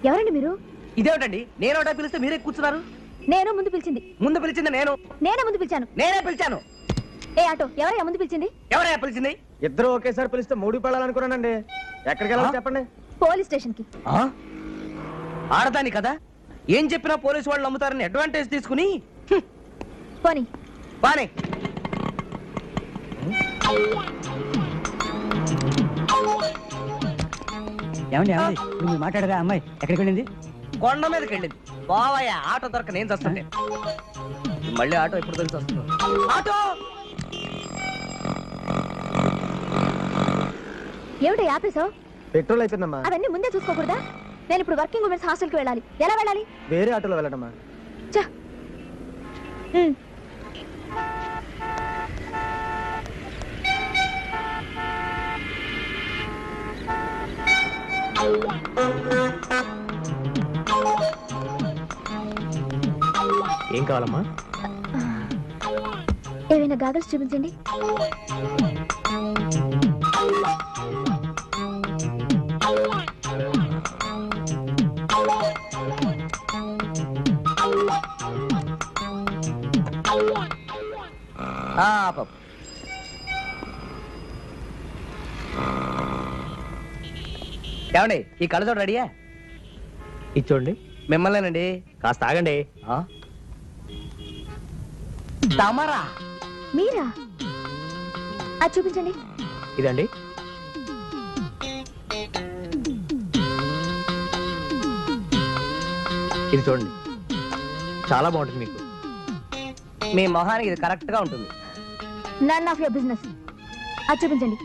ఎవరండి మీరు? ఇదేమిటండి నేను ఒకటే పిలిస్తే మీరే కూర్చున్నారు? నేను ముందు పిలిచింది. ముందు పిలిచింది నేను. నేనే ముందు పిలిచాను. నేనే పిలిచాను. ఏ ఆటో, ఎవరయ్యా ముందు పిలిచింది? ఎవరయ్యా పిలిచింది? ఇద్దరు ఒకేసారి పిలిస్తే మూడు పెళ్ళాలనుకున్నానండి. ఎక్కడికి వెళ్ళాలి చెప్పండి. పోలీస్ స్టేషన్ కి. ఆడదాని కదా, ఏం చెప్పినా పోలీసు వాళ్ళు నమ్ముతారని అడ్వాంటేజ్ తీసుకుని పోనీ బానే. ఏమండి నువ్వు మాట్లాడగా అమ్మాయి ఎక్కడికి వెళ్ళింది? కొండ మీదకి వెళ్ళింది. బావయ్య ఆటో దొరక నేను చస్తుంటే మళ్ళీ ఆటో ఎప్పుడు తెలిసి వస్తుందో. ఆటో ఏమిటో ఆపేసావు? పెట్రోల్ అయిపోయిందమ్మా. అవన్నీ ముందే చూసుకోకూడదా? నేను ఇప్పుడు వర్కింగ్ ఉమెన్స్ హాస్టల్ కి వెళ్ళాలి. ఎలా వెళ్ళాలి? వేరే ఆటోలో వెళ్ళడమ్మా. ఏం కావాలమ్మా? ఏమైనా గాగల్స్ చూపించండి. ఏమండి ఈ కళ్ళజోడు రెడీయా? ఇచ్చోండి. మిమ్మల్నేనండి. కాస్త ఆగండి. తమరా? మీరా? అది చూపించండి. ఇదండి. ఇది చూడండి, చాలా బాగుంటుంది మీకు. మీ మొహానికి ఇది కరెక్ట్ గా ఉంటుంది. None of your business. అది చూపించండి.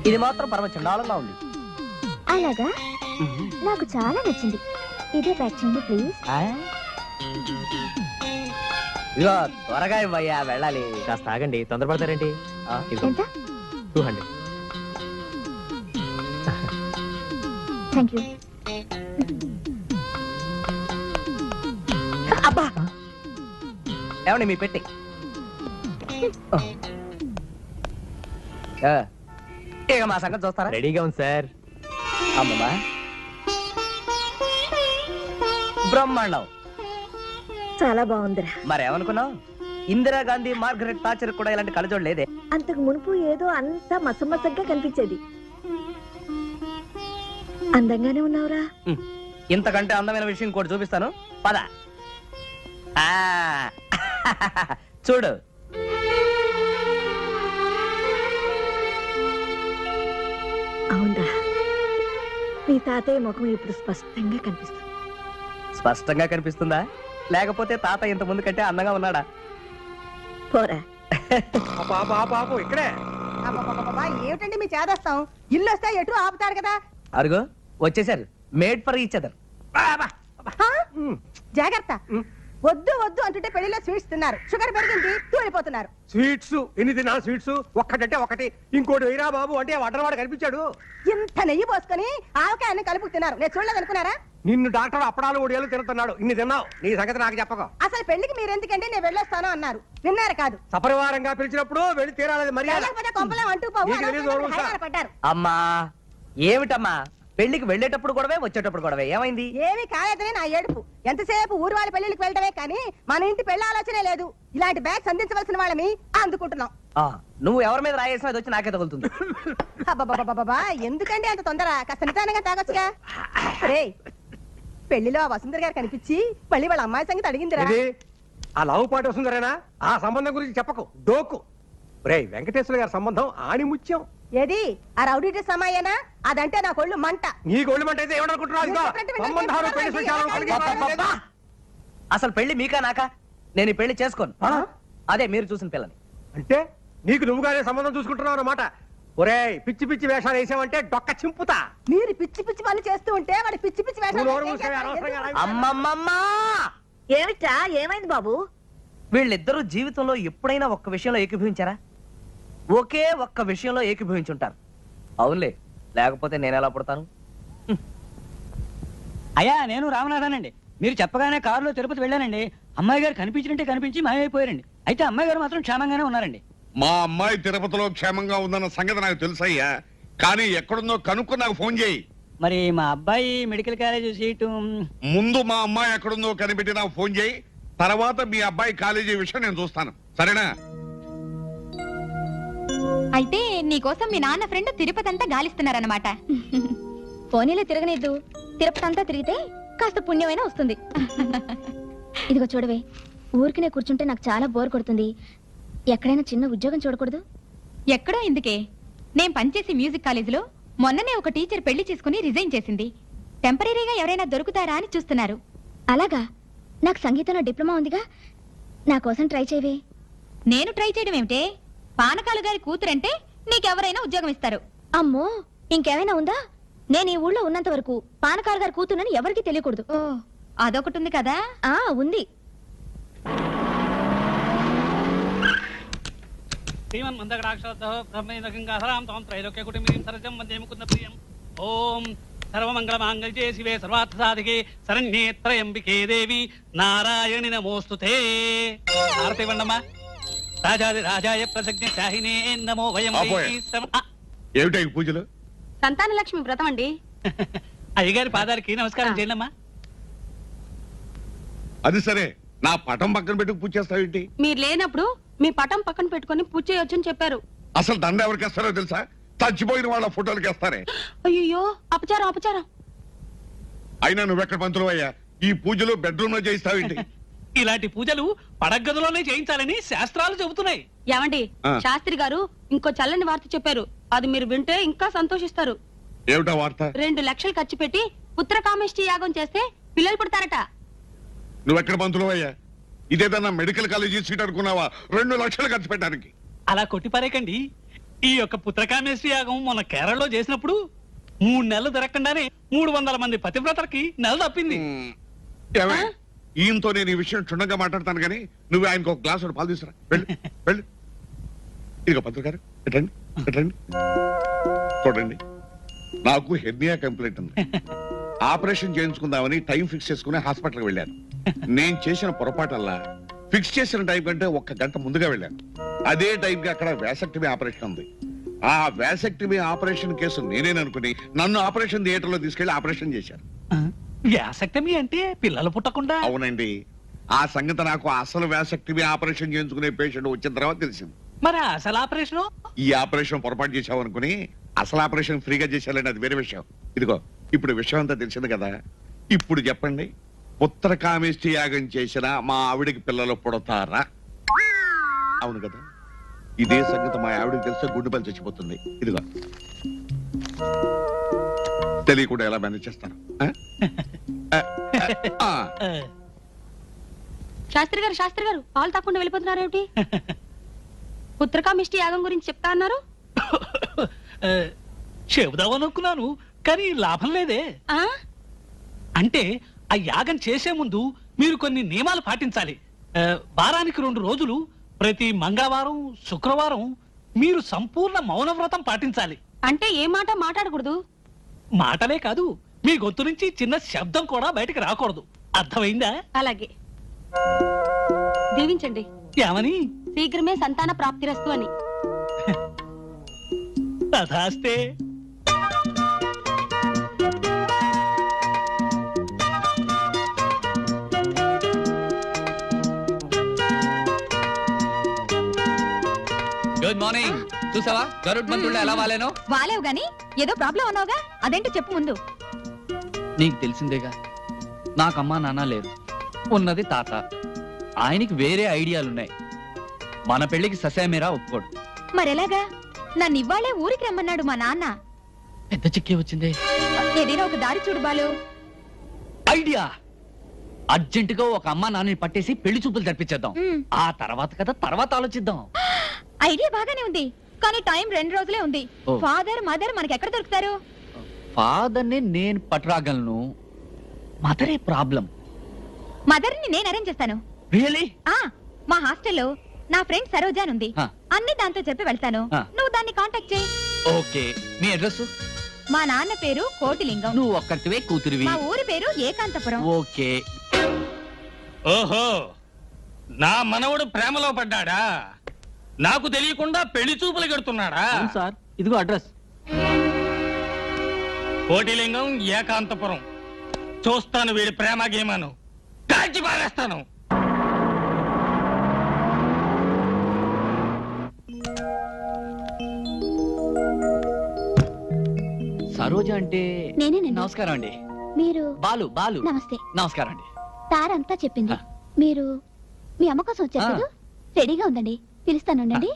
ఇది మాత్రం పరమచండాలంగా ఉంది. అలాగా? నాకు చాలా నచ్చింది. ఇదే ప్యాక్ చేయండి ప్లీజ్. ఇదిగో త్వరగా ఇవ్వయ్యా, వెళ్ళాలి. కాస్త ఆగండి, తొందరపడతారేంటి? ఎంత? 200. Thank you. అబ్బా ఏమండి మీ పెట్టి ఇక మా సంగతి చూస్తారా? రెడీగా ఉంది సార్. అమ్మమ్మా బ్రహ్మాండం. చాలా బాగుందిరా. మరేమనుకున్నావు? ఇందిరాగాంధీ, మార్గరెట్ థాచర్ కూడా ఇలాంటి కళ్ళజోడు లేదే. అంతకు మునుపు ఏదో అంతా మసమసగ్గా కనిపించేది. అందంగానే ఉన్నావురా. ఇంతకంటే అందమైన విషయం కూడా చూపిస్తాను, పద. చూడు. అవునరా, మీ తాతయ్య ముఖం ఇప్పుడు స్పష్టంగా కనిపిస్తుంది. స్పష్టంగా కనిపిస్తుందా? లేకపోతే తాత ఇంత ముందు కంటే అందంగా ఉన్నాడా? పోరా. ఇక్కడే. ఏమిటండి మీ చేదస్తాం? ఇల్లు వస్తే ఎటు ఆపుతారు కదా. అరుగో వచ్చేసారు. Made for each other. జాగ్రత్త. వద్దు వద్దు అంటుంటే పెళ్లిలో స్వీట్స్ తిన్నారు. షుగర్ పెరిగింది, తూలిపోతున్నారు. స్వీట్స్ ఎన్ని తిన్నా? స్వీట్స్ ఒక్కటంటే ఒకటి, ఇంకోటి వేయరా బాబు అంటే వడ్డరవాడు కనిపించాడు. ఇంత నెయ్యి పోసుకొని ఆవకాయన్ని కలుపుకు తిన్నారు. నేను చూడలేదు అనుకున్నారా? నిన్ను డాక్టర్ అప్పడాలు ఒడియాలు తిరుగుతున్నాడు. ఇన్ని తిన్నావు, నీ సంగతి నాకు చెప్పక. అసలు పెళ్లికి మీరు ఎందుకంటే నేను వెళ్ళొస్తాను అన్నారు. విన్నారు కాదు? సపరివారంగా పిలిచినప్పుడు వెళ్ళి తీరాలి మర్యాద. కొంపలే అంటూ పడ్డారు. అమ్మా ఏమిటమ్మా, పెళ్లికి వెళ్ళేటప్పుడు గొడవే, వచ్చేటప్పుడు గొడవే. ఏమైంది? ఏమీ కాలేదని నా ఏడుపు. ఎంతసేపు ఊరు వాళ్ళ పెళ్లికి వెళ్ళటమే కానీ మన ఇంటి పెళ్లి ఆలోచనే లేదు. ఇలాంటి బ్యాగ్స్ అందించవలసిన వాళ్ళని అందుకుంటున్నాం. నువ్వు ఎవరి మీద రాయేసినా అది వచ్చి నాకే తగులుతుంది. అబ్బా ఎందుకండి అంత తొందర? కాస్త నిదానంగా తాగొచ్చుగా. రే, పెళ్లిలో వసుంధర గారు కనిపించి మళ్ళీ వాళ్ళ అమ్మాయి సంగతి అడిగిందిరా. ఆ లవ్ పాట వస్తుందరేనా? ఆ సంబంధం గురించి చెప్పకు, డోకు. రే, వెంకటేశ్వర గారి సంబంధం ఆణిముత్యం. ఏది ఆ రౌడీ డ్రెస్ అమ్మాయేనా? అదంటే నా కొళ్ళు మంట. నీ కొళ్ళు మంట అయితే ఏమనుకుంటున్నావు? అసలు పెళ్లి మీకా నాకా? నేను ఈ పెళ్లి చేసుకోను. అదే మీరు చూసిన పిల్లని. అంటే నీకు నువ్వుగానే సంబంధం చూసుకుంటున్నావు అన్నమాట. ఒరే, పిచ్చి పిచ్చి వేషాలు వేసామంటే డొక్క చింపుతా. మీరు పిచ్చి పిచ్చి పనులు చేస్తూ ఉంటే వాడి పిచ్చి పిచ్చి వేషాలు. అమ్మమ్మమ్మా, ఏమిటా? ఏమైంది బాబు? వీళ్ళిద్దరూ జీవితంలో ఎప్పుడైనా ఒక్క విషయంలో ఏకీభవించారా? ఒకే ఒక్క విషయంలో ఏకీభవించుంటారు. అవునులే, లేకపోతే నేను ఎలా పుడతాను? అయ్యా నేను రామనాథానండి. మీరు చెప్పగానే కారులో తిరుపతి వెళ్ళానండి. అమ్మాయి గారు కనిపించినట్టే కనిపించి మాయమైపోయారండి. అయితే అమ్మాయి గారు మాత్రం క్షేమంగానే ఉన్నారండి. మా అమ్మాయి తిరుపతిలో క్షేమంగా ఉందన్న సంగతి నాకు తెలుసయ్యా, కానీ ఎక్కడుందో కనుక్కొని నాకు ఫోన్ చేయి. మరి మా అబ్బాయి మెడికల్ కాలేజ్ సీటు ముందు మా అమ్మాయి ఎక్కడుందో కనిపెట్టి నాకు ఫోన్ చేయి, తర్వాత మీ అబ్బాయి కాలేజీ విషయం నేను చూస్తాను, సరేనా? అయితే నీకోసం మీ నాన్న ఫ్రెండ్ తిరుపతి అంతా గాలిస్తున్నారన్నమాట. పోనీలో తిరగనిద్దు. తిరుపతి అంతా తిరిగితే కాస్త పుణ్యమైనా వస్తుంది. ఇదిగో చూడవే, ఊరికినే కూర్చుంటే నాకు చాలా బోర్ కొడుతుంది. ఎక్కడైనా చిన్న ఉద్యోగం చూడకూడదు? ఎక్కడో ఎందుకే, నేను పనిచేసి మ్యూజిక్ కాలేజీలో మొన్ననే ఒక టీచర్ పెళ్లి చేసుకుని రిజైన్ చేసింది. టెంపరీగా ఎవరైనా దొరుకుతారా అని చూస్తున్నారు. అలాగా? నాకు సంగీతంలో డిప్లొమా ఉందిగా, నా కోసం ట్రై చేయవే. నేను ట్రై చేయడం ఏమిటే, పానకాలు గారి కూతురంటే నీకెవరైనా ఉద్యోగం ఇస్తారు. అమ్మో, ఇంకేమైనా ఉందా? నేను ఈ ఊళ్ళో ఉన్నంత వరకు పానకాల గారి కూతునని ఎవరికీ తెలియకూడదు. ఓ, అదొకటి ఉంది కదా. ఆ ఉంది. ఓం సర్వమంగళమాంగళ్యే శివే సర్వార్థసాధికే శరణ్యే త్రయంబికే దేవి నారాయణి నమోస్తుతే. ఆరతి వండమ్మా. రాజాది రాజాయ ప్రసజ్ఞ శాహినే నమో వయం. ఏమిటా ఈ పూజలు? సంతాన లక్ష్మి వ్రతం అండి. అయ్యగారి పాదాలకి నమస్కారం చేయండమ్మా. అది సరే, నా పటం పక్కన పెట్టి పూజ చేస్తావేంటి? మీరు లేనప్పుడు మీ పటం పక్కన పెట్టుకుని పూజ చేయొచ్చని చెప్పారు. అసలు దండ ఎవరికి వేస్తారో తెలుసా? చచ్చిపోయిన వాళ్ళ ఫోటోలకి వేస్తారే. అయ్యో, అపచారం అపచారం. అయినా నువ్వెక్కడ పంతులు అయ్యా, ఈ పూజలు బెడ్రూమ్ లో చేయిస్తావేంటి? ఇలాంటి పూజలు పడగదిలోనే చేయించాలని శాస్త్రాలు చెబుతున్నాయి. ఏమండి, శాస్త్రి గారు ఇంకో చల్లని వార్త చెప్పారు. అది మీరు వింటే ఇంకా సంతోషిస్తారు. ఏమిటా వార్త? 2 లక్షలు ఖర్చు పెట్టి పుత్రకామేష్టి యాగం చేస్తే పిల్లలు పుడతారట. నువ్వెక్కడ పంతులు అయ్యా? ఇదేదన్నా మెడికల్ కాలేజీ సీట్ అనుకున్నావా 2 లక్షలు ఖర్చు పెట్టడానికి? అలా కొట్టిపారేకండి. ఈ యొక్క పుత్రకామేశ్వరి యాగం మొన్న కేరళలో చేసినప్పుడు 3 నెలలు దొరకకుండానే 300 మంది పతివ్రతలకి నెల తప్పింది. ఈయనతో నేను ఈ విషయం క్షుణ్ణంగా మాట్లాడతాను కానీ నువ్వు ఆయనకు ఒక గ్లాసు పాలు తీసుకురా. వెళ్ళు వెళ్ళు. ఇదిగో పంతులు గారు, ఎట్టండి ఎట్టండి. చూడండి, నాకు హెర్నియా కంప్లైంట్ ఉంది. ఆపరేషన్ చేయించుకుందామని టైం ఫిక్స్ చేసుకుని హాస్పిటల్కి వెళ్ళాను. నేను చేసిన పొరపాటల్లా ఫిక్స్ చేసిన టైం కంటే 1 గంట ముందుగా వెళ్ళాను. అదే టైంకి అక్కడ వ్యాసెక్టమీ ఆపరేషన్ ఉంది. ఆ వ్యాసెక్టమీ ఆపరేషన్ కేసు నేనేననుకుని నన్ను ఆపరేషన్ థియేటర్ లో తీసుకెళ్లి ఆపరేషన్ చేశారు. వ్యాసక్టమీ అంటే పిల్లలు పుట్టకుండా? అవునండి. ఆ సంగతి నాకు అసలు వ్యాసెక్టమీ ఆపరేషన్ చేయించుకునే పేషెంట్ వచ్చిన తర్వాత తెలిసింది. మరి అసలు ఆపరేషన్? ఈ ఆపరేషన్ పొరపాటు చేశావు అనుకుని అసలు ఆపరేషన్ ఫ్రీగా చేశారండి, అది వేరే విషయం. ఇదిగో ఇప్పుడు విషయం అంతా తెలిసింది కదా. ఇప్పుడు చెప్పండి, పుత్రకామేష్టి యాగం చేసిన మా ఆవిడికి పిల్లలు పుడతారా? అవును కదా. ఇదే సంగతి మా ఆవిడికి తెలిస్తే గుండెపల్లి చచ్చిపోతుంది. ఇదిగో తెలియకుండా ఎలా మేనేజ్ చేస్తారు? శాస్త్రి గారు పాలు తప్పకుండా వెళ్ళిపోతున్నారు ఏమిటి? పుత్రకామిష్టి యాగం గురించి చెప్తా అన్నారు. చెబుదామనుకున్నాను కానీ లాభం లేదే. అంటే ఆ యాగం చేసే ముందు మీరు కొన్ని నియమాలు పాటించాలి. వారానికి 2 రోజులు ప్రతి మంగళవారం శుక్రవారం మీరు సంపూర్ణ మౌనవ్రతం పాటించాలి. అంటే ఏ మాట మాట్లాడకూడదు? మాటలే కాదు, మీ గొంతు నుంచి చిన్న శబ్దం కూడా బయటకు రాకూడదు. అర్థమైందా? అలాగే. దీవించండి. ఏమని? శీఘ్రమే సంతాన ప్రాప్తిరస్తు అని. తథాస్తే. Good morning. చూసావా గరుడ్ మంత్రులు ఎలా వాలేనో? వాలేవు గాని ఏదో ప్రాబ్లం అన్నావుగా, అదేంటో చెప్పు ముందు. నీకు తెలిసిందేగా, నాకు అమ్మా నాన్న లేరు, ఉన్నది తాత. ఆయనకి వేరే ఐడియాలున్నాయి. మన పెళ్లికి ససేమేరా ఒప్పుకోడు. మరెలాగా? నన్ను ఇవ్వాలే ఊరికి రమ్మన్నాడు మా నాన్న. పెద్ద చిక్కే వచ్చిందే. ఏదైనా ఒక దారి చూడు బాలు. ఐడియా! అర్జెంటుగా ఒక అమ్మా నాన్నని పట్టేసి పెళ్లి చూపులు జరిపించేద్దాం. ఆ తర్వాత కదా తర్వాత ఆలోచిద్దాం. ఐడియా బాగానే ఉంది కానీ టైం 2 రోజులే ఉంది. ఫాదర్ మదర్ మనకి ఎక్కడ దొరుకుతారు? ఫాదర్ని నేను పట్టురాగలను, మదరే ప్రాబ్లం. మదర్ ని నేను అరేంజ్ చేస్తాను. రియలీ? మా హాస్టల్లో నా ఫ్రెండ్ సరోజా ఉంది. అన్ని దాంతో చెప్పి వెళ్తాను. నువ్వు దాన్ని కాంటాక్ట్ చేయి. ఓకే. మీ అడ్రస్? మా నాన్న పేరు కోటిలింగం. నువ్వు ఒక్కటివే కూతురివి. మా ఊరి పేరు ఏకాంతపురం. ఓకే. ఓహో, నా మనవడు ప్రేమలో పడ్డాడా? నాకు తెలియకుండా పెళ్లి చూపులు కడుతున్నాడా? సార్ ఇదిగో అడ్రస్. కోటిలింగం, ఏకాంతపురం. చూస్తాను వీడి ప్రేమ గేమాను, కాల్చి పారేస్తాను. సరోజ అంటే నేనేనండి. నమస్కారం అండి. మీరు? బాలు. బాలు. నమస్తే. నమస్కారం అండి. తారంతా చెప్పింది. ఆ. మీరు మీ అమ్మ కోసం వచ్చారు కదా? రెడీగా ఉందండి, పిలుస్తానుండండి.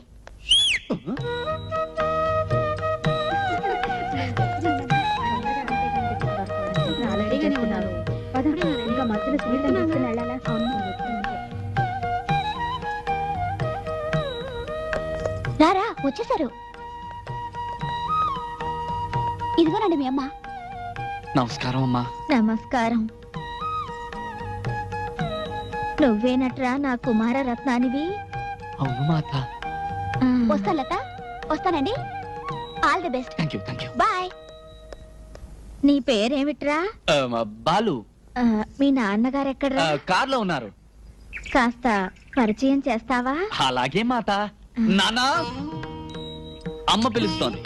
రారా, వచ్చేసారు. ఇదిగోనండి మీ అమ్మ. నమస్కారం అమ్మా. నమస్కారం. నువ్వేనట్రా నా కుమార రత్నానివి? అవును మాత. వస్తా లత, వస్తానండి. All the best. Thank you. Thank you. Bye. నీ పేరేమిట్రా? బాలు. మీ నాన్నగారు ఎక్కడ్రా? కార్లో ఉన్నారు. కాస్త పరిచయం చేస్తావా? అలాగే మాత. నానా, అమ్మ పిలుస్తోంది.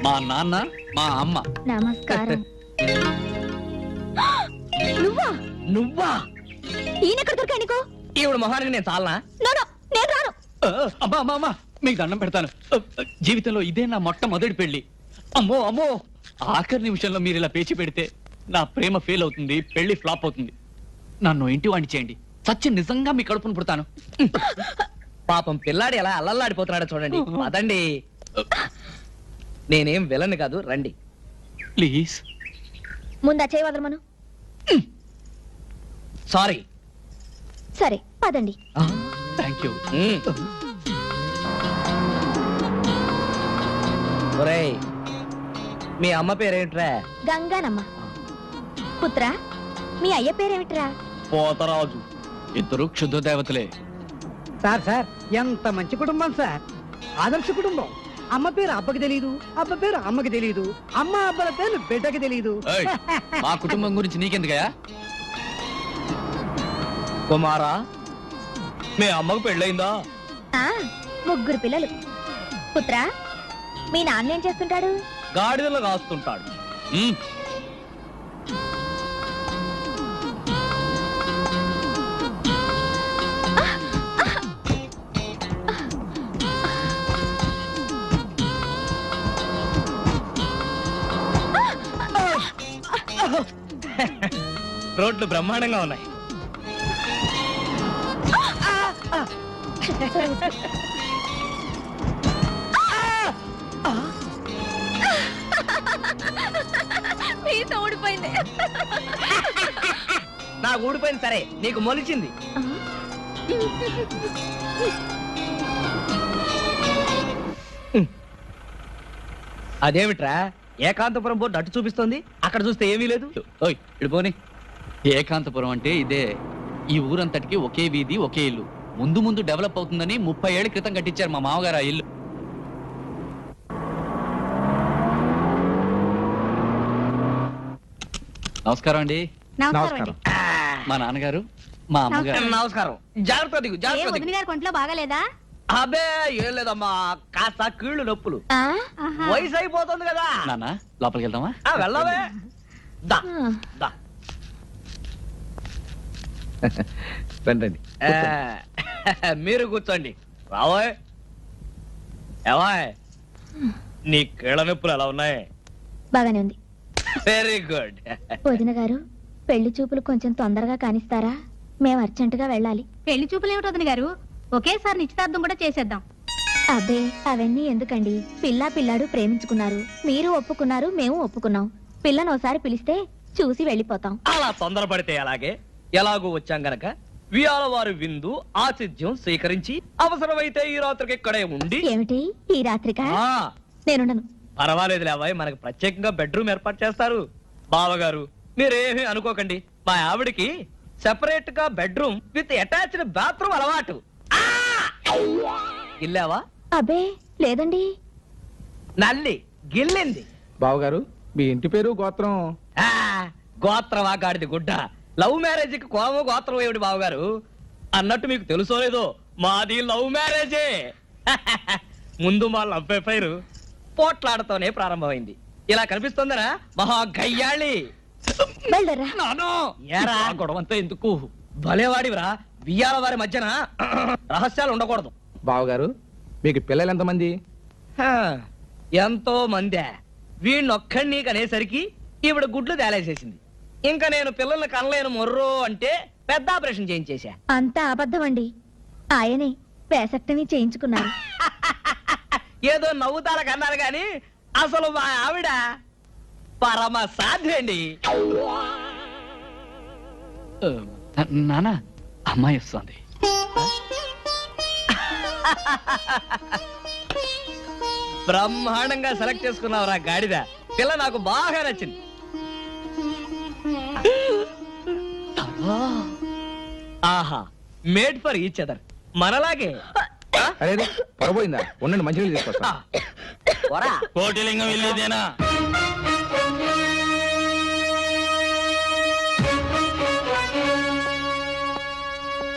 మా నాన్న, మా అమ్మ. నమస్కారం. నువ్వా? నువ్వా? ఈయనెక్కడ దొరికా నీకు? ఈవిడ మొహానికి నేను చాలనా? నేను రాను. అమ్మా అమ్మా అమ్మా, మీకు దండం పెడతాను. జీవితంలో ఇదే నా మొట్టమొదటి పెళ్లి. అమ్మో అమ్మో, ఆఖరి నిమిషంలో మీరు ఇలా పేచి పెడితే నా ప్రేమ ఫెయిల్ అవుతుంది, పెళ్లి ఫ్లాప్ అవుతుంది. నన్ను ఇంటి వాణ్ణి చేయండి, సత్యం నిజంగా మీ కడుపును పుడతాను. పాపం పిల్లాడు ఎలా అల్లల్లాడిపోతున్నాడో చూడండి. పదండి, నేనేం విలను కాదు, రండి. ప్లీజ్. ముందా చేయి వదలమను. సారీ. సరే పదండి. Thank you. ఒరేయ్, మీ అమ్మ పేరేంట్రా? గంగానమ్మ. పుత్ర, మీ అయ్య పేరేమిట్రా? పోతరాజు. ఇద్దరు క్షుద్ర దేవతలే. సార్ ఎంత మంచి కుటుంబం సార్. ఆదర్శ కుటుంబం. అమ్మ పేరు అబ్బకి తెలియదు, అబ్బ పేరు అమ్మకి తెలియదు, అమ్మ అబ్బల పేరు బిడ్డకి తెలియదు. ఏయ్, మా కుటుంబం గురించి నీకెందుకయా? కుమారా, మీ అమ్మకు పెళ్ళయిందా? ముగ్గురు పిల్లలు. పుత్ర, మీ నాన్న ఏం చేస్తుంటాడు? గాడిదలు కాస్తుంటాడు. రోడ్లు బ్రహ్మాండంగా ఉన్నాయి. ఊడిపోయింది. నాకు ఊడిపోయింది సరే, నీకు మొలిచింది. అదేమిట్రా, ఏకాంతపురం బోర్డు అటు చూపిస్తోంది, అక్కడ చూస్తే ఏమీ లేదు. ఓయ్ ఇడిపోని. ఏకాంతపురం అంటే ఇదే. ఈ ఊరంతటికి ఒకే వీధి, ఒకే ఇల్లు. ముందు ముందు డెవలప్ అవుతుందని 30 ఏళ్ల క్రితం కట్టించారు మా మామగారు ఆ ఇల్లు. నమస్కారం అండి. నమస్కారం. మా నాన్నగారు, మా అమ్మగారు. నమస్కారం. జాగ్రత్త దిగు, జాగ్రత్త దిగు. వదిన గారి కొంట్లో బాగాలేదా? అబే ఏం లేదమ్మా, కాస్త కీళ్ళు నొప్పులు. వయసు అయిపోతుంది కదా. నాన్న, లోపలికి వెళ్దామా? వెళ్ళవే. దా దా. రండి. మీరు కూర్చోండి. రావోయ్. ఏవాయ్, నీ కీళ్ళ నొప్పులు ఎలా ఉన్నాయి? బాగానే ఉంది. Very good. వదిన గారు, పెళ్లి చూపులు కొంచెం తొందరగా కానిస్తారా? మేము అర్జెంటుగా వెళ్ళాలి. పెళ్లి చూపులు ఏమిటి వదిన గారు, ఒకేసారి నిశ్చితార్థం కూడా చేసేద్దాం. అబ్బే, అవన్నీ ఎందుకండి? పిల్లాడు ప్రేమించుకున్నారు, మీరు ఒప్పుకున్నారు, మేము ఒప్పుకున్నాం. పిల్లను ఒకసారి పిలిస్తే చూసి వెళ్ళిపోతాం. అలా తొందరపడితే అలాగే. ఎలాగూ వచ్చాం గనక వియాల వారి విందు ఆతిథ్యం స్వీకరించి అవసరమైతే ఈ రాత్రికి ఇక్కడే ఉండి. ఏమిటి ఈ రాత్రికా? నేనుండను. పర్వాలేదు లేవాయ్, మనకు ప్రత్యేకంగా బెడ్రూమ్ ఏర్పాటు చేస్తారు. బావగారు మీరేమీ అనుకోకండి, మా ఆవిడికి సెపరేట్ గా బెడ్రూమ్ విత్ అటాచ్డ్ బాత్రూమ్ అలవాటు. ఇల్లావా? అబ్బే లేదండి. నల్లి గిల్లింది. బావగారు మీ ఇంటి పేరు గోత్రం? గోత్రమా గాడిది గుడ్డ. లవ్ మ్యారేజ్ కి కోమ గోత్రం ఏమిటి బావగారు? అన్నట్టు మీకు తెలుసో లేదో, మాది లవ్ మ్యారేజే. ముందు మా లవ్ ఎఫైర్ పోట్లాడతోనే ప్రారంభమైంది. ఇలా కనిపిస్తుందనా మహా గయ్యాళి. గొడవంతా ఎందుకు? భలేవాడివరా, బియ్యాల వారి మధ్యన రహస్యాలు ఉండకూడదు. బావగారు మీకు పిల్లలు ఎంతమంది? ఎంతో మందే. వీణ్ణొక్కడిని కనేసరికి ఈవిడ గుడ్లు తేలేసేసింది. ఇంకా నేను పిల్లల్ని కనలేను మొర్రో అంటే పెద్ద ఆపరేషన్ చేయించేశా. అంతా అబద్ధం అండి. ఆయనే పేసక్టమీ చేయించుకున్నారు. ఏదో నవ్వుతాలకు అన్నారు గాని అసలు మా ఆవిడ పరమ సాధ్యండి. నానా అమ్మాయి వస్తుంది. బ్రహ్మాండంగా సెలెక్ట్ చేసుకున్నావురా గాడిద. పిల్ల నాకు బాగా నచ్చింది. ఆహా, మేడ్ ఫర్ ఈచ్ అదర్. మనలాగే. అరే పొరపోయిందా? ఉండండి మంచినీళ్ళు తీసుకొస్తా. కోటిలింగం వెళ్ళేదేనా?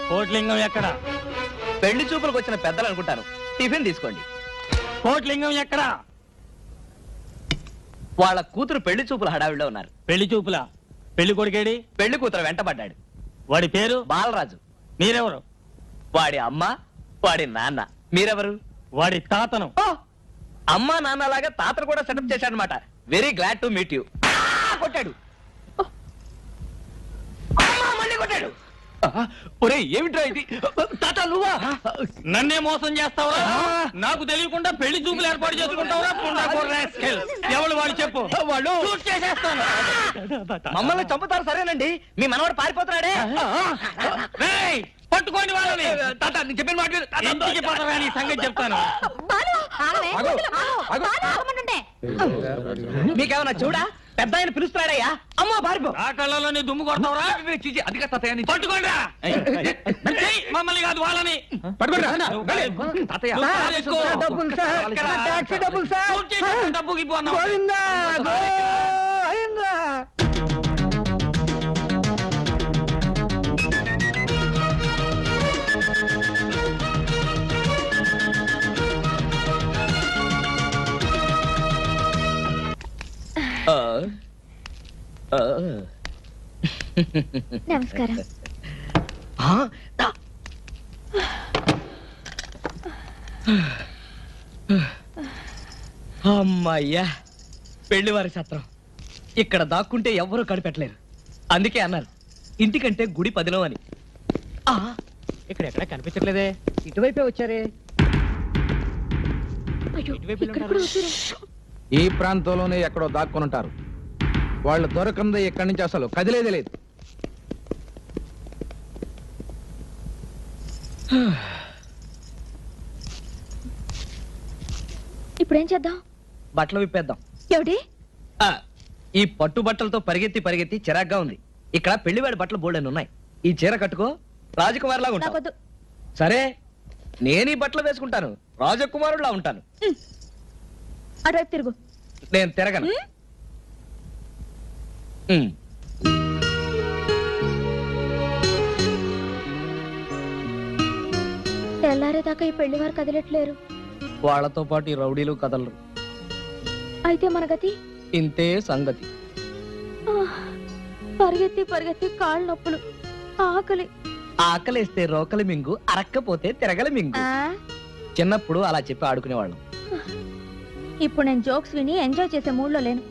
కోటిలింగం ఎక్కడ? పెళ్లి చూపులకు వచ్చిన పెద్దలు అనుకుంటాను. టిఫిన్ తీసుకోండి. కోటిలింగం ఎక్కడ? వాళ్ళ కూతురు పెళ్లి చూపుల హడావిడిలో ఉన్నారు. పెళ్లి చూపులా? పెళ్లి కొడుకేడి? పెళ్లి కూతురు వెంటబడ్డాడు. వాడి పేరు? బాలరాజు. మీరెవరు? వాడి అమ్మ, వాడి నాన్న. మీరెవరు? వాడి తాతను. అమ్మ నాన్నలాగా తాతను కూడా సెటప్ చేశాడనమాట. Very glad to meet you. కొట్టాడు. మళ్ళీ కొట్టాడు. ఒరే ఏమిట్రా ఇది? తాత నువ్వా? నన్నే మోసం చేస్తావురా? నాకు తెలియకుండా పెళ్లి చూపులు ఏర్పాటు చేసుకుంటావురా? ఎవరు వాడు చెప్పు. వాళ్ళు షూట్ చేసేస్తాను. మమ్మల్ని చంపుతారు. సరేనండి, మీ మనవాడు పారిపోతున్నాడే. రేయ్, పట్టుకోండి వాళ్ళని. తాత నేను చెప్పిన మాట ఇంటికి పదరా నీ సంగతి చెప్తాను. మీకేమన్నా చూడా? పెద్ద ఆయన పిలుస్తున్నాడయ్యా. అమ్మా పారిపో. ఆ కళ్ళలోని దుమ్ము కొడతావురా? అది కాదు తాతయ్య. పట్టుకోండి మమ్మల్ని కాదు వాళ్ళని. డబ్బుకి నమస్కారం. అమ్మయ్యా, పెళ్లివారి సత్రం. ఇక్కడ దాక్కుంటే ఎవ్వరూ కనిపెట్టలేరు. అందుకే అన్నారు ఇంటికంటే గుడి పదిలో అని. ఇక్కడ ఎక్కడ కనిపించట్లేదే. ఇటువైపే వచ్చారే. ఈ ప్రాంతంలోనే ఎక్కడో దాక్కుని ఉంటారు. వాళ్ళు దొరకందే ఇక్కడి నుంచి అసలు కదిలేదే లేదు. ఇప్పుడేం చేద్దాం? బట్టలు విప్పేద్దాం. ఏమిటి? ఈ పట్టు బట్టలతో పరిగెత్తి పరిగెత్తి చిరాగ్గా ఉంది. ఇక్కడ పెళ్లివాడి బట్టలు బోల్డెన్ని ఉన్నాయి. ఈ చీర కట్టుకో, రాజకుమారులా ఉంటావు. సరే, నేను ఈ బట్టలు వేసుకుంటాను, రాజకుమారులా ఉంటాను. అటువైపు తిరుగు. నేను తిరగను. తెల్లారేదాకా ఈ పెళ్లి వారు కదిలట్లేరు. వాళ్లతో పాటు ఈ రౌడీలు కదలరు. అయితే మన గతి ఇంతే సంగతి. పరిగెత్తి పరిగెత్తి కాళ్ళు నొప్పులు, ఆకలి. ఆకలిస్తే రోకలి మింగు, అరక్కపోతే తిరగలి మింగు. చిన్నప్పుడు అలా చెప్పి ఆడుకునేవాళ్ళం. ఇప్పుడు నేను జోక్స్ విని ఎంజాయ్ చేసే మూడ్లో లేను.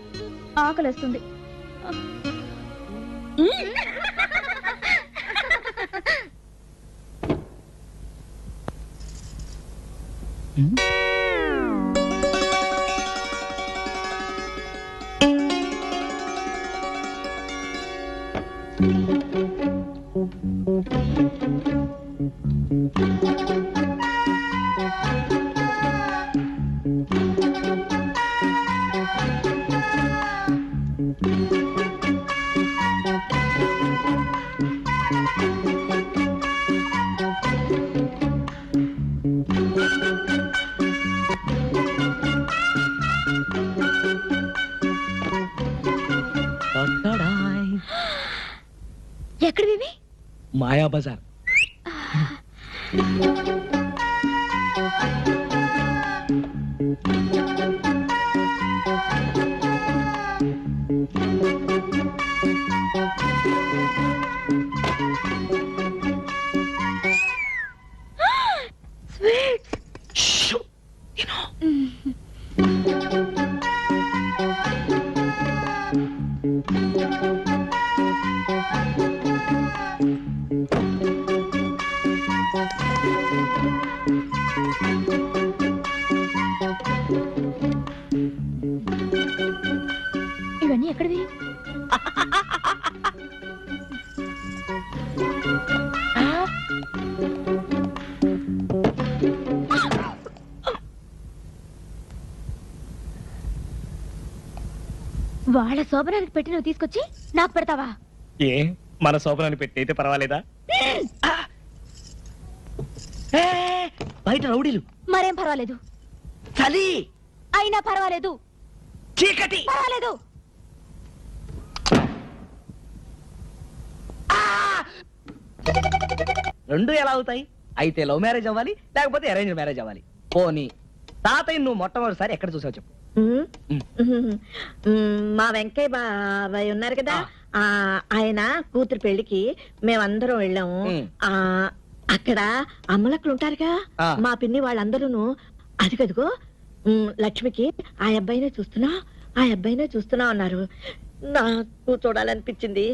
ఆకలిస్తుంది. మాయా బజార్. ఇవన్నీ ఎక్కడివి? వాళ్ళ శోభనానికి పెట్టి నువ్వు తీసుకొచ్చి నాకు పెడతావా? ఏ మన శోభనాన్ని పెట్టి అయితే పర్వాలేదా? బయట రౌడీలు. మరేం పర్వాలేదు. చలి అయినా పర్వాలేదు. చీకటి పర్వాలేదు. రెండు ఎలా అవుతాయి? అయితే లవ్ మ్యారేజ్ అవ్వాలి, లేకపోతే అరేంజ్ మ్యారేజ్ అవ్వాలి. పోనీ తాతయ్య నువ్వు మొట్టమొదటిసారి ఎక్కడ చూసావు చెప్పు. మా వెంకయ్య బాబాయ్ ఉన్నారు కదా, ఆయన కూతురు పెళ్లికి మేమందరం వెళ్ళాము. అక్కడ అమ్మలక్కలు ఉంటారుగా, మా పిన్ని వాళ్ళందరూ అది కదుగో లక్ష్మికి ఆ అబ్బాయినే చూస్తున్నా అన్నారు. నాకు చూడాలనిపించింది,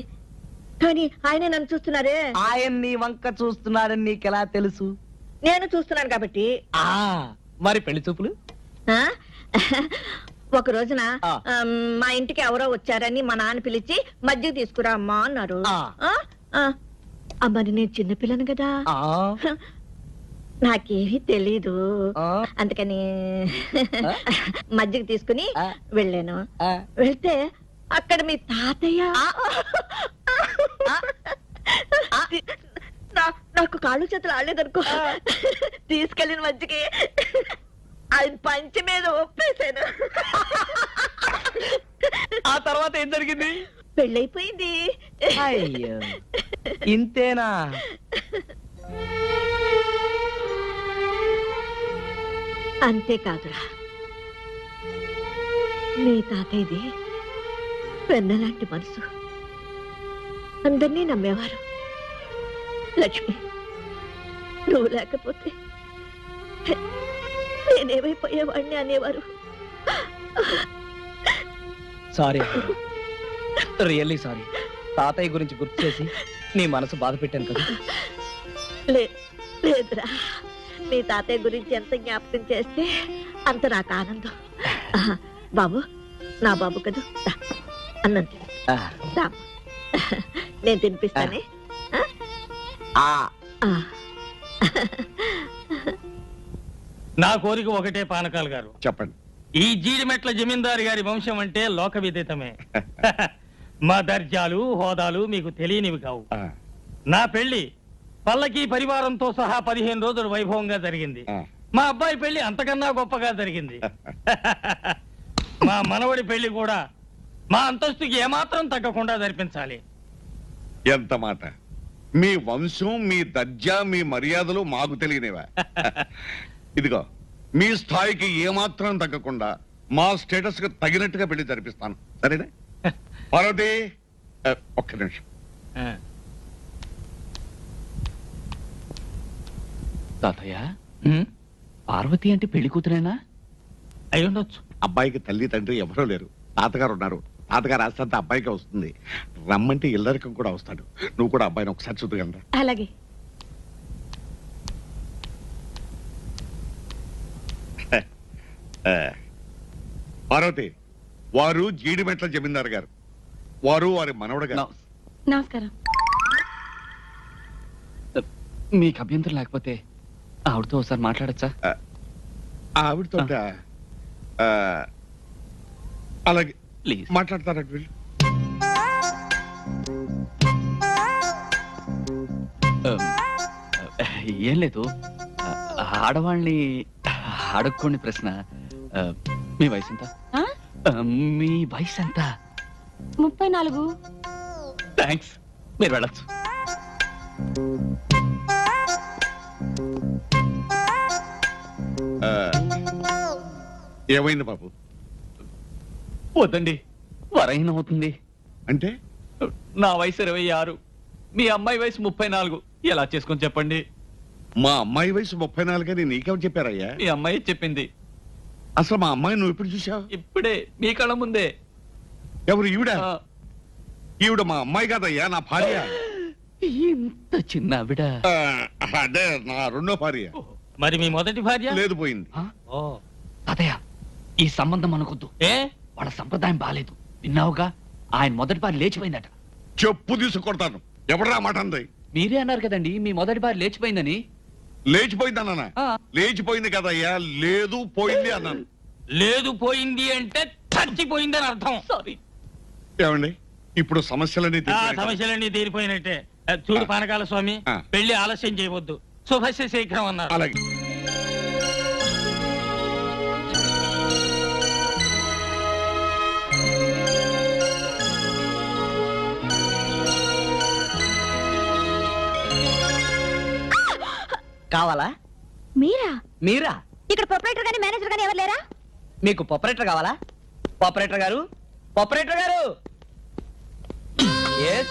కానీ ఆయనే నన్ను చూస్తున్నారే. ఆయన నీ వంక చూస్తున్నాడని నీకెలా తెలుసు? నేను చూస్తున్నాను కాబట్టి. మరి పెళ్లి చూపులు? ఒక రోజున మా ఇంటికి ఎవరో వచ్చారని మా నాన్న పిలిచి మధ్య తీసుకురా అమ్మా అన్నారు. మరి నేను చిన్నపిల్లను కదా, నాకేమీ తెలీదు. అందుకని మధ్యకి తీసుకుని వెళ్ళాను. వెళ్తే అక్కడ మీ తాతయ్య నాకు కాళ్ళు చేతులు ఆడలేదనుకో, తీసుకెళ్ళిన మధ్యకి ఆయన పంచి మీద ఒప్పేశాను. ఆ తర్వాత ఏం జరిగింది? పెళ్ళైపోయింది. అయ్యో ఇంతేనా? అంతేకాదురా, మీ తాతయ్యది పెన్నలాంటి మనసు, అందరినీ నమ్మేవారు. లక్ష్మి, నువ్వు లేకపోతే నేనేమైపోయేవాడిని అనేవారు. Sorry, really sorry. తాతయ్య గురించి గుర్తు చేసి నీ మనసు బాధ పెట్టాను కదా. లేదురా, మీ తాతయ్య గురించి ఎంత జ్ఞాపకం చేస్తే అంత నాకు ఆనందం. బాబు, నా బాబు కదా, అన్నం తిను. నేను తినిపిస్తానే. నా కోరిక ఒకటే పానకాలు గారు. చెప్పండి. ఈ జీడిమెట్ల జమీందారు గారి వంశం అంటే లోక విదితమే. మా దర్జాలు హోదాలు మీకు తెలియనివి కావు. నా పెళ్లి పల్లకి పరివారంతో సహా 15 రోజులు వైభవంగా జరిగింది. మా అబ్బాయి పెళ్లి అంతకన్నా గొప్పగా జరిగింది. మా మనవడి పెళ్లి కూడా మా అంతస్తుకి ఏమాత్రం తగ్గకుండా జరిపించాలి. ఎంత మాట! మీ వంశం, మీ దర్జా, మీ మర్యాదలు మాకు తెలియనివా? ఇదిగో, మీ స్థాయికి ఏమాత్రం తగ్గకుండా మా స్టేటస్ కు తగినట్టుగా పెళ్లి జరిపిస్తాను, సరేనా? పార్వతి, ఒక్క నిమిషం. తాతయ్య, పార్వతి అంటే పెళ్లి కూతురేనా? అయి ఉండొచ్చు. అబ్బాయికి తల్లి తండ్రి ఎవరూ లేరు, తాతగారు ఉన్నారు. తాతగారు ఆస్తంతా అబ్బాయికి వస్తుంది. రమ్మంటే ఇల్లరికం కూడా వస్తాడు. నువ్వు కూడా అబ్బాయిని ఒకసారి చూడగలరా? అలాగే. పార్వతి, వారు జీడిమెట్ల జమీందారు గారు, వారు వారి మనవడు గారు. నమస్కారం. మీకు అభ్యంతరం లేకపోతే ఆవిడతో ఒకసారి మాట్లాడచ్చా? ఆవిడతో అలాగే ప్లీజ్ మాట్లాడతారట వీళ్ళు. ఏం లేదు, ఆడవాళ్ళని అడుక్కోని ప్రశ్న. మీ వయసు ఎంత? మీ వయసు ఎంత? 34. థ్యాంక్స్, మీరు వెళ్ళచ్చు. ఏమైంది బాబు? వద్దండి, వరహీనం అవుతుంది. అంటే నా వయసు 26, మీ అమ్మాయి వయసు 34. ఎలా చేసుకొని చెప్పండి? మా అమ్మాయి వయసు 34 అని నీకెవరు చెప్పారయ్యా? మీ అమ్మాయి చెప్పింది. అసలు మా అమ్మాయి నువ్వు ఎప్పుడు చూసావు? ఇప్పుడే మీ కళ్ళ ముందే. ఎవరు ఈవిడ? ఆ, ఈవిడ మా అమ్మాయి కాదయ్యా, నా భార్య. ఇంత చిన్న ఆవిడ. అదే నా రెండో భార్య. మరి మీ మొదటి భార్య? లేదు, పోయింది. ఓ, తాతయ్య, ఈ సంబంధం అనుకొద్దు. ఏ వాళ్ళ సంప్రదాయం బాలేదు. విన్నావుగా, ఆయన మొదటి భార్య లేచిపోయిందట. చెప్పు తీసుకొడతాను. ఎవడరా మాట అంది? మీరే అన్నారు కదండి మీ మొదటి భార్య లేచిపోయిందని. లేచిపోయిందన్నా? ఆ. లేచిపోయింది కదయ్యా, లేదు పోయింది అన్నాను. లేదు పోయింది అంటే చచ్చిపోయిందని అర్థం. సారీ. ఏమండి, ఇప్పుడు సమస్యలన్నీ ఆ తీరిపోయాయి కదా? సమస్యలన్నీ తీరిపోయినట్టే. చూడు పానకాల స్వామి, ఆ. పెళ్లి ఆలస్యం చేయవద్దు, శుభస్య శీఘ్రం అన్నారు. అలాగే. కావాలా? మీరా? మీరా? ఇక్కడ ప్రొపరేటర్ గానీ మేనేజర్ గానీ ఎవరు లేరా? మీకు ఆపరేటర్ కావాలా? ఆపరేటర్ గారు, ఆపరేటర్ గారు. yes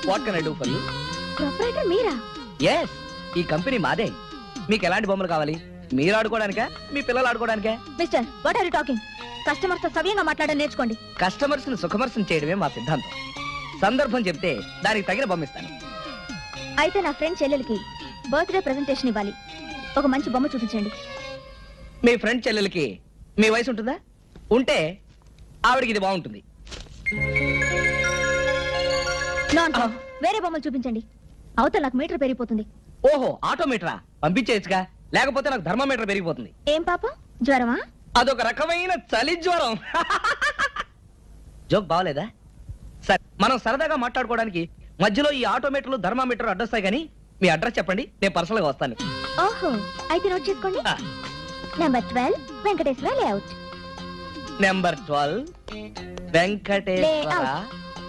what can I do for you? Proprietor మీరా? yes ఈ కంపెనీ మాదే. మీకు ఎలాంటి బొమ్మలు కావాలి? మీరు ఆడుకోవడానికా, మీ పిల్లలు ఆడుకోవడానికా? Mister, what are you talking? Customers తో సవ్యంగా మాట్లాడడం నేర్చుకోండి. కస్టమర్స్ ని సుఖమర్శం చేయడమే మా సిద్ధాంతం. సందర్భం చెప్తే దానికి తగిన బొమ్మిస్తాను. అయితే నా ఫ్రెండ్ చెల్లెలకి బర్త్డే ప్రెజెంటేషన్ ఇవ్వాలి. ఒక మంచి బొమ్మ చూపించండి. మీ ఫ్రెండ్ చెల్లెలకి మీ వయసు ఉంటుందా? ఉంటే ఆవిడకి ఇది బాగుంటుంది. వేరే బొమ్మలు చూపించండి. అవతల నాకు మీటర్ పెరిగిపోతుంది. ఓహో, ఆటోమీటరా? పంపించేయచ్చుగా, లేకపోతే నాకు థర్మామీటర్ పెరిగిపోతుంది. ఏం పాపం, జ్వరమా? అదొక రకమైన చలి జ్వరం. జోక్ బాగలేదా? సరే, మనం సరదాగా మాట్లాడుకోవడానికి మధ్యలో ఈ ఆటోమీటర్లు థర్మామీటర్ అడ్డొస్తాయి, కానీ మీ అడ్రస్ చెప్పండి, నేను పర్సనల్ గా వస్తాను. ఓహో, అయితే నోట్ చేసుకోండి. Number 12 Venkateswara layout. Number 12 Venkateswara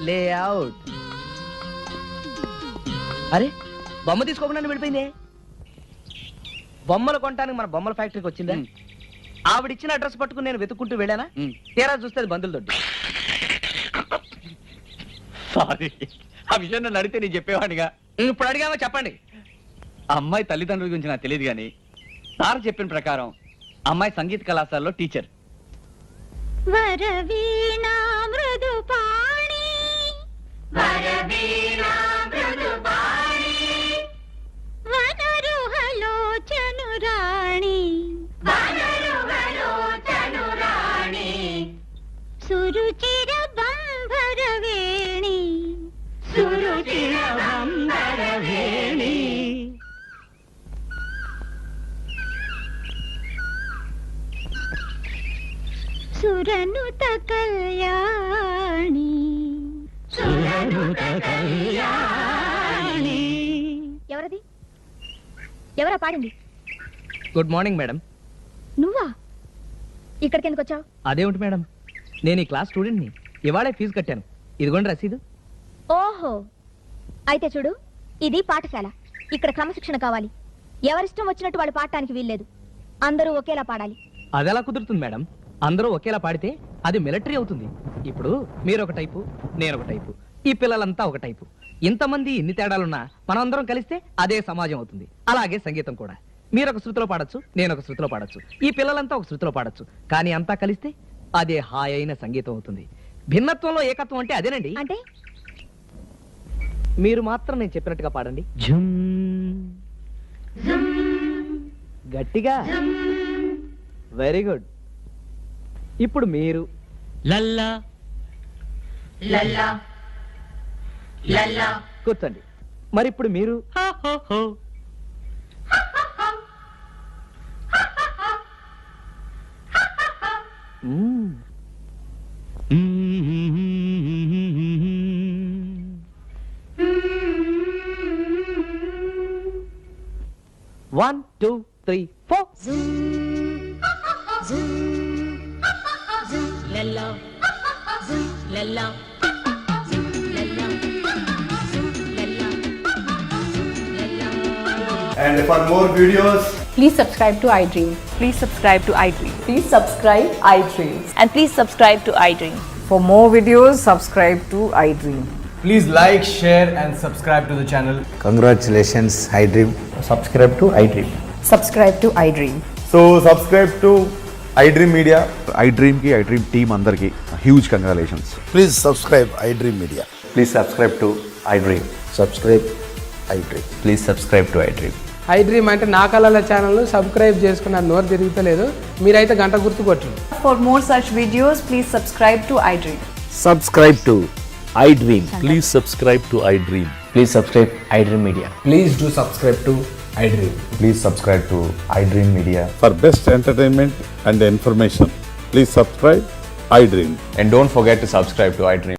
layout. అరే, బొమ్మ తీసుకోకుండా వెళ్ళిపోయిందే. బొమ్మలు కొనడానికి మన బొమ్మల ఫ్యాక్టరీకి వచ్చిందా? ఆవిడిచ్చిన అడ్రస్ పట్టుకుని నేను వెతుక్కుంటూ వెళ్ళానా? తీరా చూస్తే అది బంధువుల దొడ్డి. సారీ, ఆ విషయం నన్ను అడిగితే నేను చెప్పేవాడిగా. ఇప్పుడు అడిగామో చెప్పండి. అమ్మాయి తల్లిదండ్రుల గురించి నాకు తెలియదు, కానీ సార్ చెప్పిన ప్రకారం అమ్మాయి సంగీత కళాశాలలో టీచర్. వరవీణా మృదుపాణి, వరవీణా మృదుపాణి, వనరుహలోచనురాణి, వనరుహలోచనురాణి, సురుచిర బంభరవేణి, సురుచిర బంభరవేణి. సురనుత కళ్యాణి, సురనుత కళ్యాణి. ఎవరది? ఎవరా పాడింది? Good morning madam. నువ్వా? ఇక్కడికి ఎందుకు వచ్చావు? అదేమిటి మేడం, నేను ఈ క్లాస్ స్టూడెంట్ని. ఇవాళే ఫీజు కట్టాను. ఇదిగోండి రసీదు. ఓహో, అయితే చూడు, ఇది పాఠశాల. ఇక్కడ క్రమశిక్షణ కావాలి. ఎవరిష్టం వచ్చినట్టు వాళ్ళు పాడటానికి వీల్లేదు. అందరూ ఒకేలా పాడాలి. అదెలా కుదురుతుంది మేడం? అందరూ ఒకేలా పాడితే అది మిలిటరీ అవుతుంది. ఇప్పుడు మీరు ఒక టైపు, నేను ఒక టైపు, ఈ పిల్లలంతా ఒక టైపు. ఇంతమంది ఇన్ని తేడాలున్నా మనం అందరం కలిస్తే అదే సమాజం అవుతుంది. అలాగే సంగీతం కూడా. మీరు ఒక శృతిలో పాడొచ్చు, నేను ఒక శృతిలో పాడొచ్చు, ఈ పిల్లలంతా ఒక శృతిలో పాడొచ్చు, కానీ అంతా కలిస్తే అదే హాయైన సంగీతం అవుతుంది. భిన్నత్వంలో ఏకత్వం అంటే అదేనండి. అంటే మీరు మాత్రం నేను చెప్పినట్టుగా పాడండి. గట్టిగా. Very good. ఇప్పుడు మీరు లల్లా లల్లా లల్లా కూర్చోండి. మరి ఇప్పుడు మీరు మ్మ్. 1 2 3 4. లల్లా లల్లా And for more videos, Please subscribe to iDream. Please subscribe to iDream. Please subscribe iDream. And please subscribe to iDream. For more videos, subscribe to iDream. please like, share, and subscribe to the channel. Congratulations, iDream. Subscribe to iDream. Subscribe to iDream. So subscribe to iDream Media. iDream ki iDream team andarki huge congratulations. Please subscribe iDream Media. Please subscribe to iDream. Subscribe iDream. Please subscribe to iDream. iDream అంటే నా కళల ఛానల్ను subscribe చేసుకున్న నోరు తిరుగుతలేదు మీరైతే గంట గుర్తు కొట్టండి. For more such videos, please subscribe to iDream. Subscribe to iDream. Please subscribe to iDream. Please subscribe iDream Media. Please do subscribe to iDream. Please subscribe to iDream Media. For best entertainment and information, please subscribe iDream. And don't forget to subscribe to iDream.